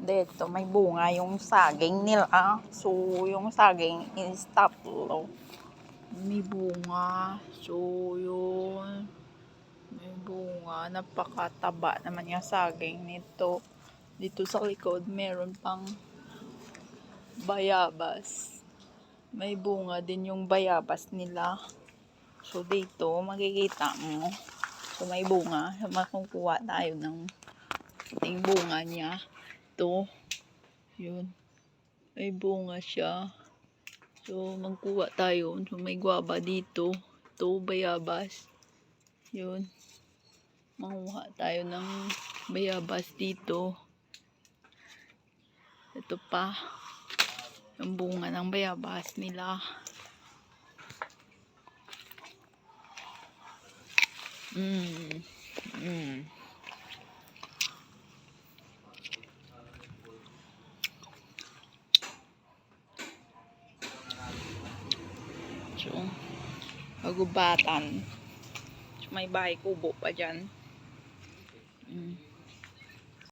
dito may bunga yung saging nila. So, yung saging is tatlo. May bunga. So, yun. May bunga. Napakataba naman yung saging nito. Dito sa likod, meron pang bayabas. May bunga din yung bayabas nila. So, dito, makikita mo. So, may bunga. Makukuha tayo ng yung bunga niya. Ito. Yun. May bunga siya. So, magkuha tayo. So, may guava dito. Ito, bayabas. Yun. Manguha tayo ng bayabas dito. Ito pa. Yung bunga ng bayabas nila. So, magubatan. So, may bahay kubo pa dyan.